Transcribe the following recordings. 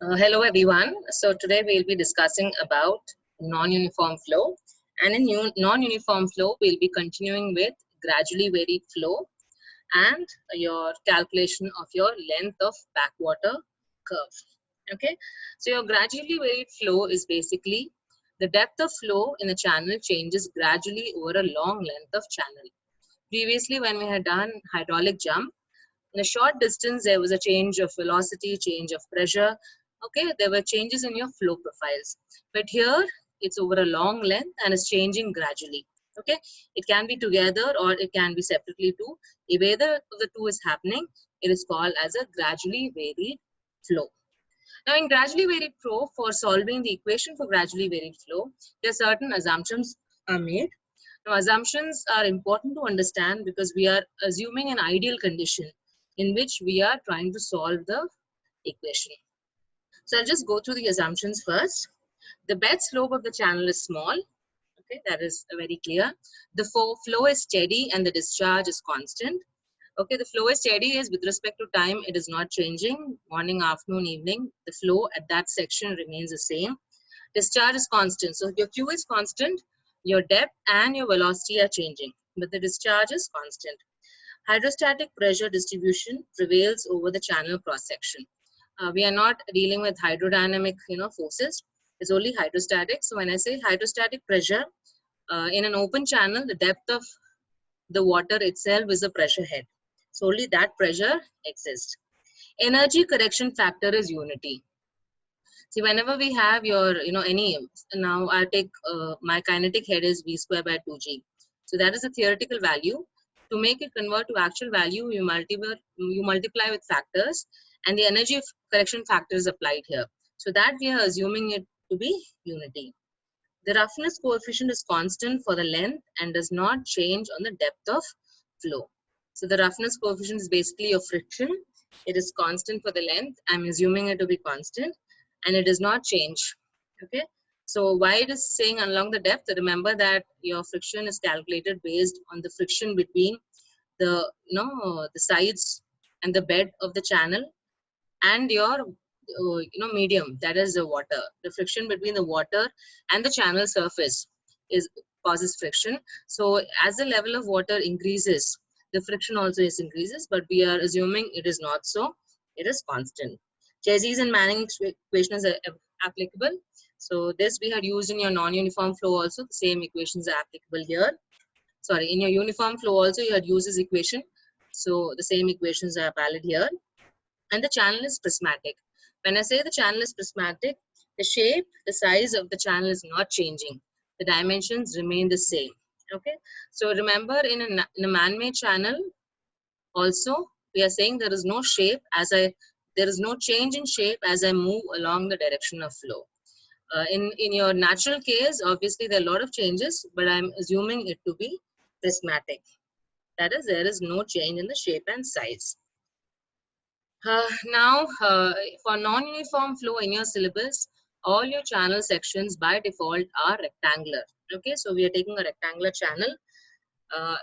Hello everyone. So today we'll be discussing about non-uniform flow, and in non-uniform flow we'll be continuing with gradually varied flow and your calculation of your length of backwater curve. Okay, so your gradually varied flow is basically the depth of flow in a channel changes gradually over a long length of channel. Previously, when we had done hydraulic jump, in a short distance there was a change of velocity, change of pressure. Okay, there were changes in your flow profiles, but here it's over a long length and is changing gradually. Okay, it can be together or it can be separately too. If either of the two is happening, it is called as a gradually varied flow. Now in gradually varied flow, for solving the equation for gradually varied flow, there are certain assumptions are made. Now, assumptions are important to understand because we are assuming an ideal condition in which we are trying to solve the equation. So I'll just go through the assumptions first. The bed slope of the channel is small. Okay, that is very clear. The flow is steady and the discharge is constant. Okay, the flow is steady is with respect to time, it is not changing. Morning, afternoon, evening, the flow at that section remains the same. Discharge is constant. So your Q is constant, your depth and your velocity are changing, but the discharge is constant. Hydrostatic pressure distribution prevails over the channel cross section. We are not dealing with hydrodynamic, forces. It's only hydrostatic. So when I say hydrostatic pressure in an open channel, the depth of the water itself is a pressure head. So only that pressure exists. Energy correction factor is unity. See, whenever we have your, now I take my kinetic head is V square by 2G. So that is a theoretical value. To make it convert to actual value, you multiply with factors and the energy correction factor is applied here. So that we are assuming it to be unity. The roughness coefficient is constant for the length and does not change on the depth of flow. So the roughness coefficient is basically your friction. It is constant for the length. I'm assuming it to be constant and it does not change. Okay. So why it is saying along the depth, remember that your friction is calculated based on the friction between the, the sides and the bed of the channel and your medium, that is the water. The friction between the water and the channel surface is causes friction. So as the level of water increases, the friction also is increases, but we are assuming it is not so. It is constant. Chassis and Manning equation is applicable. So this we had used in your non-uniform flow also. The same equations are applicable here. Sorry, in your uniform flow also you had used this equation. So the same equations are valid here. And the channel is prismatic. When I say the channel is prismatic, the shape, the size of the channel is not changing. The dimensions remain the same. Okay. So remember, in a man-made channel, also we are saying there is no shape there is no change in shape as I move along the direction of flow. In your natural case, obviously there are a lot of changes, but I'm assuming it to be prismatic. That is, there is no change in the shape and size. Now, for non-uniform flow in your syllabus, all your channel sections by default are rectangular. Okay, so we are taking a rectangular channel.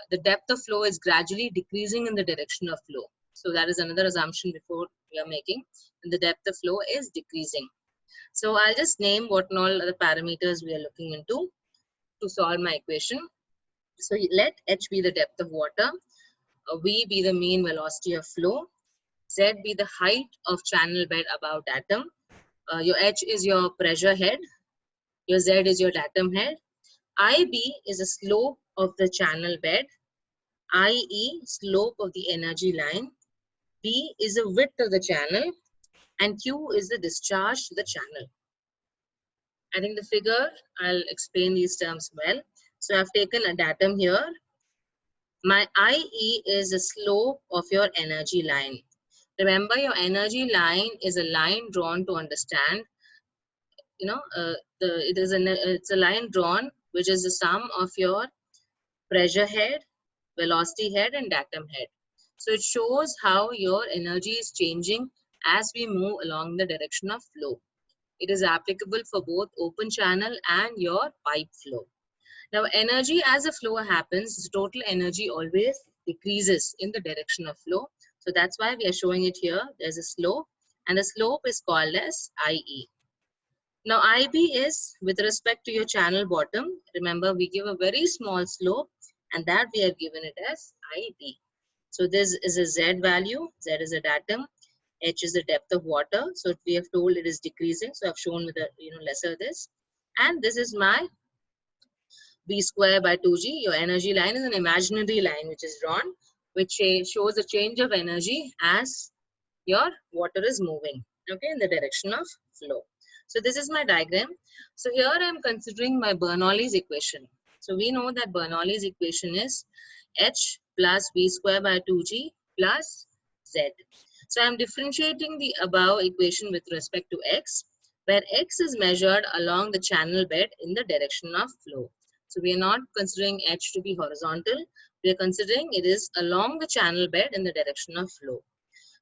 The depth of flow is gradually decreasing in the direction of flow. So that is another assumption before we are making. And the depth of flow is decreasing. So I'll just name what and all the parameters we are looking into to solve my equation. So let H be the depth of water, V be the mean velocity of flow, Z be the height of channel bed above datum. Your H is your pressure head. Your Z is your datum head. IB is the slope of the channel bed. IE, slope of the energy line. B is the width of the channel. And Q is the discharge to the channel. I think the figure, I'll explain these terms well. So I've taken a datum here. My IE is the slope of your energy line. Remember, your energy line is a line drawn to understand, it's a line drawn which is the sum of your pressure head, velocity head, and datum head. So it shows how your energy is changing as we move along the direction of flow. It is applicable for both open channel and your pipe flow. Now, energy as the flow happens, the total energy always decreases in the direction of flow. So that's why we are showing it here. There's a slope and the slope is called as IE. Now IB is with respect to your channel bottom. Remember, we give a very small slope and that we have given it as IB. So this is a Z value, Z is a datum, H is the depth of water. So we have told it is decreasing. So I've shown with a lesser this. And this is my V square by 2G. Your energy line is an imaginary line which is drawn, which shows a change of energy as your water is moving, okay, in the direction of flow. So this is my diagram. So here I am considering my Bernoulli's equation. So we know that Bernoulli's equation is H plus V square by 2G plus Z. So I am differentiating the above equation with respect to X, where X is measured along the channel bed in the direction of flow. So we are not considering H to be horizontal. We are considering it is along the channel bed in the direction of flow.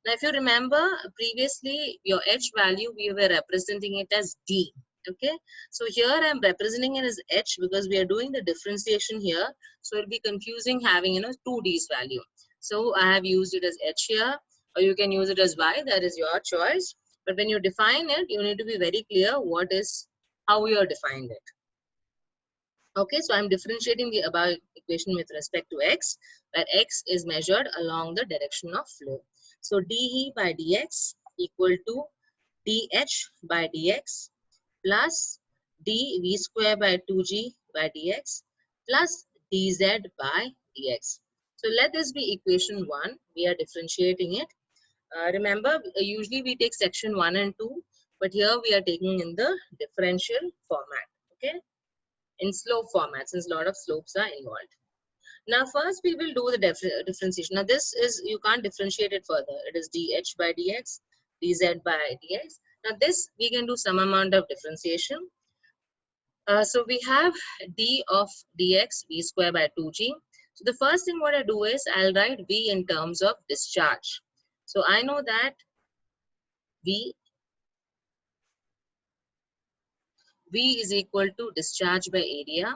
Now, if you remember previously, your H value, we were representing it as D. Okay. So here I am representing it as H because we are doing the differentiation here. So it will be confusing having, 2D's value. So I have used it as H here, or you can use it as Y. That is your choice. But when you define it, you need to be very clear how you are defined it. Okay, so I'm differentiating the above equation with respect to X, where X is measured along the direction of flow. So dE by dx equal to dH by dx plus dV square by 2G by dx plus dZ by dx. So let this be equation 1. We are differentiating it. Remember, usually we take section 1 and 2, but here we are taking in the differential format. Okay, in slope format, since a lot of slopes are involved. Now first we will do the differentiation. Now this is, you can't differentiate it further. It is dH by dx, dz by dx. Now this we can do some amount of differentiation. So we have d of dx, v square by 2g. So the first thing what I do is I'll write v in terms of discharge. So I know that v is equal to discharge by area.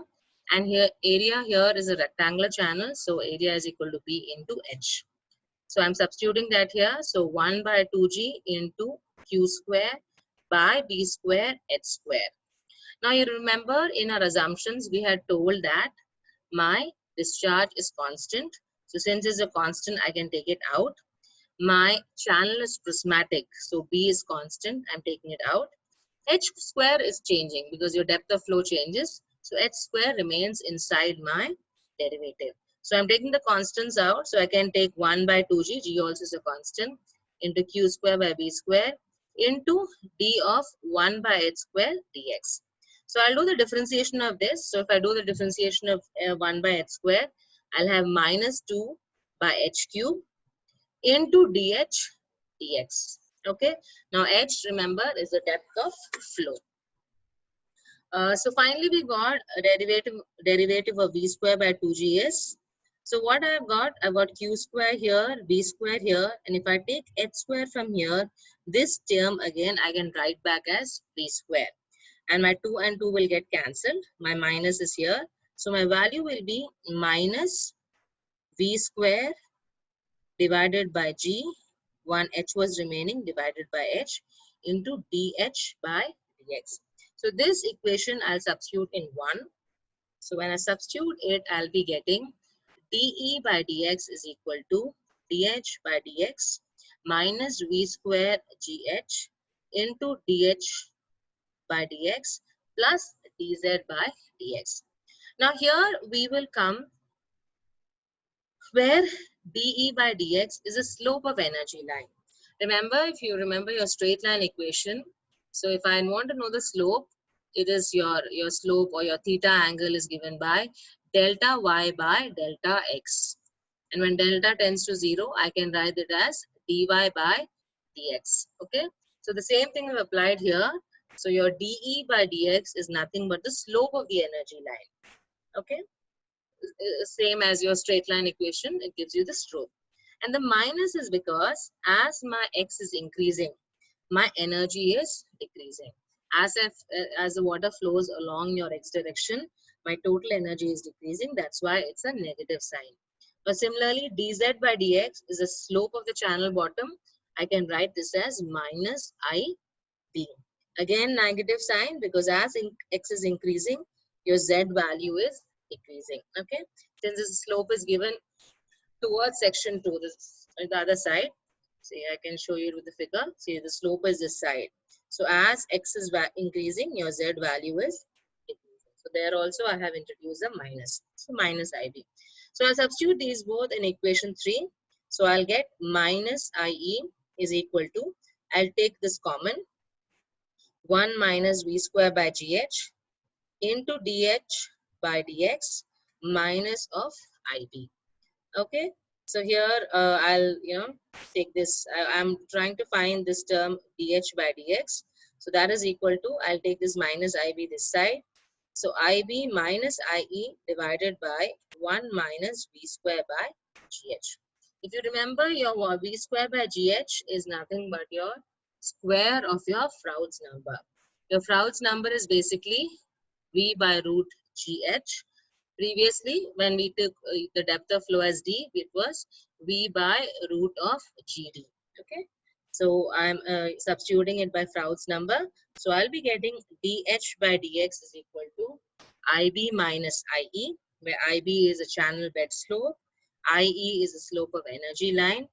And here area here is a rectangular channel. So area is equal to B into H. So I'm substituting that here. So 1 by 2G into Q square by B square H square. Now you remember in our assumptions, we had told that my discharge is constant. So since it's a constant, I can take it out. My channel is prismatic. So B is constant. I'm taking it out. H square is changing because your depth of flow changes. So H square remains inside my derivative. So I'm taking the constants out. So I can take 1 by 2G, G also is a constant, into Q square by B square into D of 1 by H square dx. So I'll do the differentiation of this. So if I do the differentiation of 1 by H square, I'll have minus 2 by H cube into dH dx. Okay, now H, remember, is the depth of flow. So finally we got a derivative of V square by 2G is, so what I've got Q square here, V square here, and if I take H square from here, this term again I can write back as V square. And my 2 and 2 will get cancelled. My minus is here. So my value will be minus V square divided by G, 1H was remaining, divided by H into dH by dx. So this equation I'll substitute in 1. So when I substitute it, I'll be getting dE by dx is equal to dH by dx minus V square GH into dH by dx plus dz by dx. Now here we will come where dE by dx is a slope of energy line. Remember, if you remember your straight line equation, so if I want to know the slope, it is your slope or your theta angle is given by delta y by delta x. And when delta tends to 0, I can write it as dy by dx. Okay, so the same thing is applied here. So your dE by dx is nothing but the slope of the energy line. Okay, same as your straight line equation, it gives you the slope. And the minus is because as my x is increasing, my energy is decreasing. As the water flows along your x direction, my total energy is decreasing. That's why it's a negative sign. But similarly, dz by dx is the slope of the channel bottom. I can write this as minus IB. Again, negative sign because as x is increasing, your z value is decreasing. Okay, since the slope is given towards section 2, this the other side. See, I can show you with the figure. See, the slope is this side. So as x is increasing, your z value is decreasing. So there also I have introduced a minus. So minus IB. So I'll substitute these both in equation 3. So I'll get minus IE is equal to, I'll take this common, 1 minus V square by GH into DH by DX minus of IB. Okay, so here I'll take this. I'm trying to find this term dh by dx. So that is equal to, I'll take this minus ib this side. So ib minus ie divided by 1 minus v square by gh. If you remember, your v square by gh is nothing but your square of your Froude's number. Your Froude's number is basically v by root gh. Previously, when we took the depth of flow as d, it was v by root of gd. Okay, so I'm substituting it by Froude's number. So I'll be getting dh by dx is equal to ib minus ie, where ib is a channel bed slope, ie is the slope of energy line,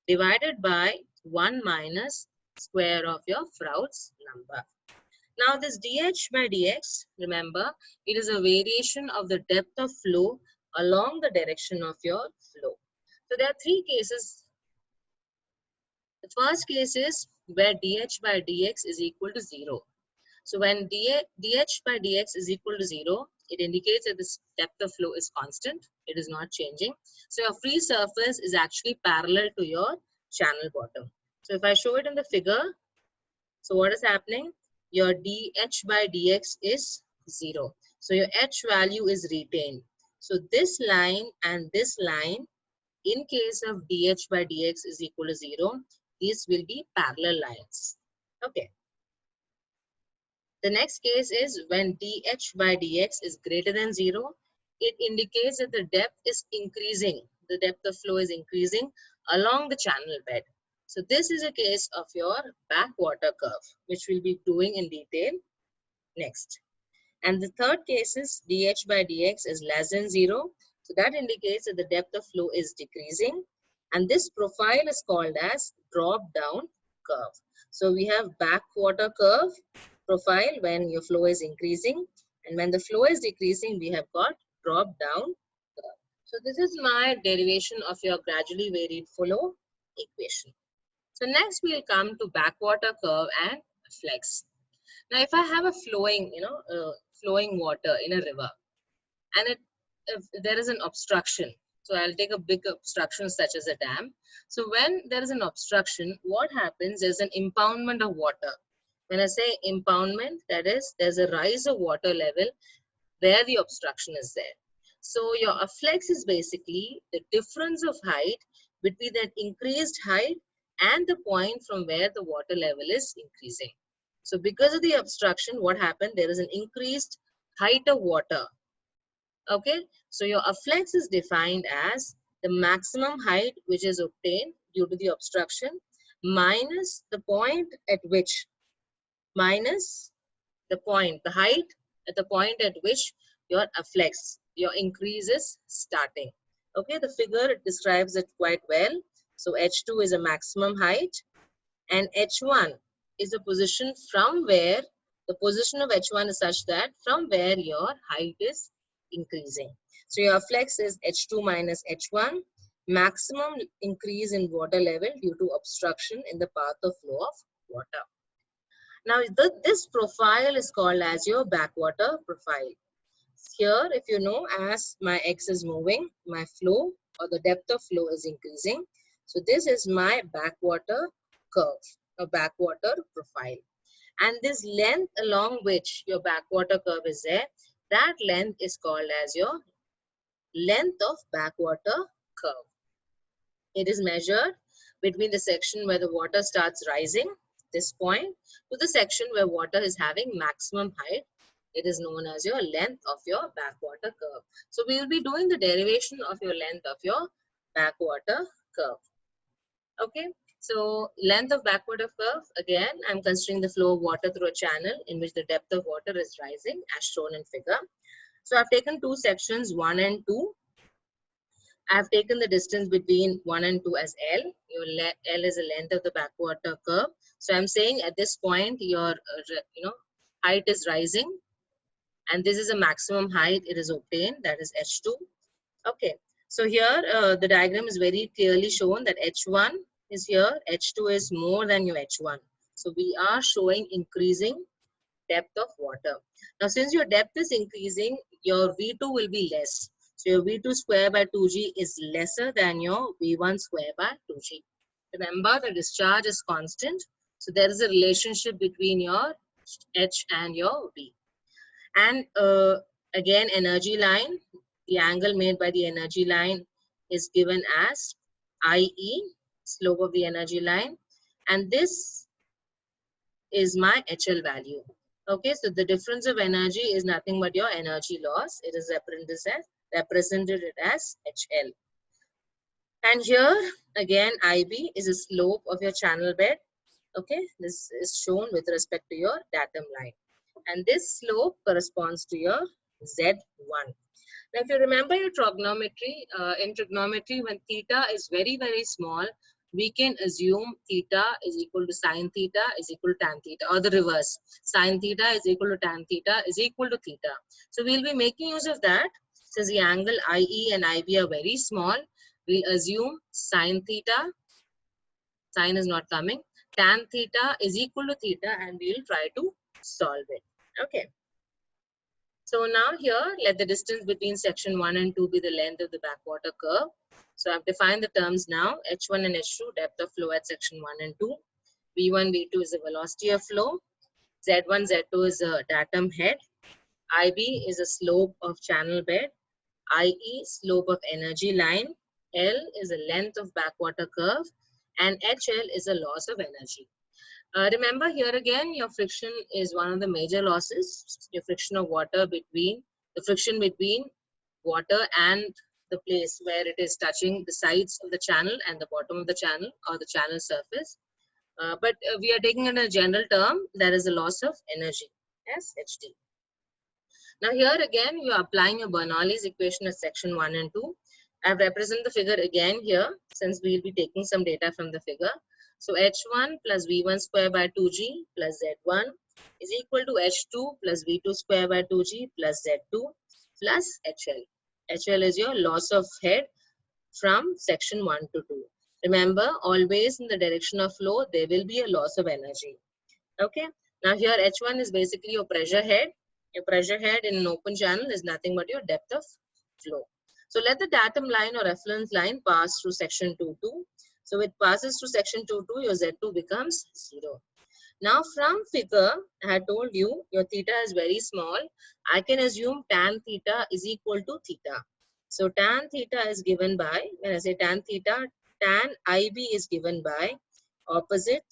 divided by 1 minus square of your Froude's number. Now this dH by dx, remember, it is a variation of the depth of flow along the direction of your flow. So there are three cases. The first case is where dH by dx is equal to 0. So when dH by dx is equal to 0, it indicates that the depth of flow is constant. It is not changing. So your free surface is actually parallel to your channel bottom. So if I show it in the figure, so what is happening? Your dH by dx is 0. So your h value is retained. So this line and this line, in case of dH by dx is equal to 0, these will be parallel lines. Okay. The next case is when dH by dx is greater than 0. It indicates that the depth is increasing. The depth of flow is increasing along the channel bed. So this is a case of your backwater curve, which we'll be doing in detail next. And the third case is dH by dx is less than 0. So that indicates that the depth of flow is decreasing. And this profile is called as drop down curve. So we have backwater curve profile when your flow is increasing. And when the flow is decreasing, we have got drop down curve. So this is my derivation of your gradually varied flow equation. So next we'll come to backwater curve and flex. Now if I have a flowing, flowing water in a river, and if there is an obstruction, so I'll take a big obstruction such as a dam. So when there is an obstruction, what happens is an impoundment of water. When I say impoundment, that is, there's a rise of water level where the obstruction is there. So your afflex is basically the difference of height between that increased height and the point from where the water level is increasing. So because of the obstruction, what happened? There is an increased height of water. Okay, so your afflex is defined as the maximum height which is obtained due to the obstruction minus the point at which, the height at the point at which your afflex, your increase is starting. Okay, the figure describes it quite well. So H2 is a maximum height and H1 is a position from where, the position of H1 is such that from where your height is increasing. So your flex is H2 minus H1, maximum increase in water level due to obstruction in the path of flow of water. Now this profile is called as your backwater profile. Here, if you know, as my x is moving, my flow or the depth of flow is increasing. So this is my backwater curve, a backwater profile. And this length along which your backwater curve is there, that length is called as your length of backwater curve. It is measured between the section where the water starts rising, this point, to the section where water is having maximum height. It is known as your length of your backwater curve. So we will be doing the derivation of your length of your backwater curve. Okay. So length of backwater curve, again, I'm considering the flow of water through a channel in which the depth of water is rising as shown in figure. So I've taken two sections, 1 and 2. I've taken the distance between 1 and 2 as L. L is the length of the backwater curve. So I'm saying at this point, your height is rising, and this is a maximum height it is obtained, that is H2. Okay, so here the diagram is very clearly shown that H1 is here, H2 is more than your H1. So we are showing increasing depth of water. Now, since your depth is increasing, your V2 will be less. So your V2 square by 2G is lesser than your V1 square by 2G. Remember, the discharge is constant. So there is a relationship between your H and your V. And again, energy line, the angle made by the energy line is given as IE, slope of the energy line. And this is my HL value. Okay, so the difference of energy is nothing but your energy loss. It is represented as HL. And here again, IB is a slope of your channel bed. Okay, this is shown with respect to your datum line. And this slope corresponds to your Z1. Now, if you remember your trigonometry, in trigonometry, when theta is very, very small, we can assume theta is equal to sine theta is equal to tan theta, or the reverse. Sine theta is equal to tan theta is equal to theta. So we'll be making use of that. Since the angle IE and IB are very small, we'll assume sine theta, sine is not coming, tan theta is equal to theta, and we'll try to solve it. Okay. So now here, let the distance between section 1 and 2 be the length of the backwater curve. So I've defined the terms now, H1 and H2, depth of flow at section 1 and 2. V1, V2 is the velocity of flow. Z1, Z2 is a datum head. IB is a slope of channel bed. IE, slope of energy line. L is the length of backwater curve. And HL is a loss of energy. Remember here again, your friction is one of the major losses. Your friction of water between, the friction between water and the place where it is touching the sides of the channel and the bottom of the channel or the channel surface. But we are taking in a general term, there is a loss of energy as HD. Now here again, you are applying your Bernoulli's equation of section 1 and 2. I have represented the figure again here since we will be taking some data from the figure. So H1 plus V1 square by 2G plus Z1 is equal to H2 plus V2 square by 2G plus Z2 plus HL. HL is your loss of head from section 1 to 2. Remember, always in the direction of flow, there will be a loss of energy. Okay. Now here H1 is basically your pressure head. Your pressure head in an open channel is nothing but your depth of flow. So let the datum line or reference line pass through section 2-2. So it passes through section 2-2, your Z2 becomes 0. Now from figure, I had told you your theta is very small. I can assume tan theta is equal to theta. So tan theta is given by, when I say tan theta, tan IB is given by opposite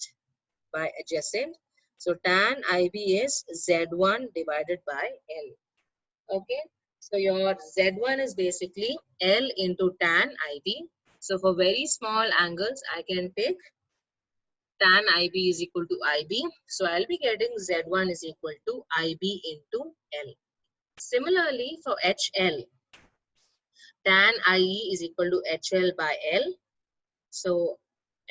by adjacent. So tan IB is Z1 divided by L. Okay. So your Z1 is basically L into tan IB. So for very small angles, I can take tan IB is equal to IB. So I'll be getting Z1 is equal to IB into L. Similarly for HL, tan IE is equal to HL by L. So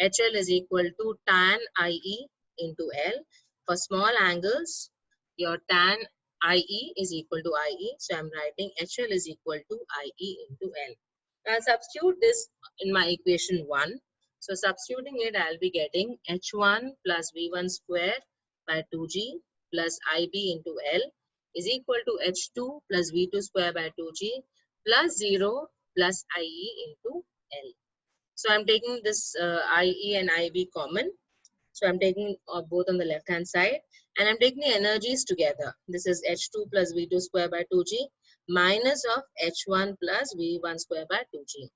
HL is equal to tan IE into L. For small angles, your tan IE is equal to IE. So I'm writing HL is equal to IE into L. Now I'll substitute this in my equation 1. So substituting it, I'll be getting H1 plus V1 square by 2G plus IB into L is equal to H2 plus V2 square by 2G plus 0 plus IE into L. So I'm taking this IE and IB common. So I'm taking both on the left hand side and I'm taking the energies together. This is H2 plus V2 square by 2G minus of H1 plus V1 square by 2G.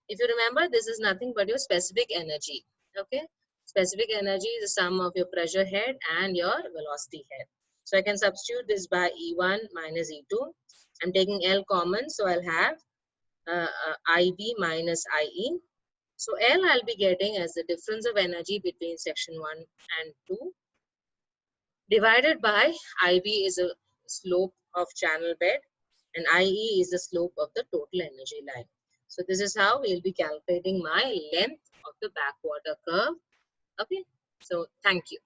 If you remember, this is nothing but your specific energy. Okay. Specific energy is the sum of your pressure head and your velocity head. So I can substitute this by E1 minus E2. I'm taking L common. So I'll have IB minus IE. So L I'll be getting as the difference of energy between section 1 and 2 divided by IB is a slope of channel bed and IE is the slope of the total energy line. So this is how we'll be calculating my length of the backwater curve. Okay, so thank you.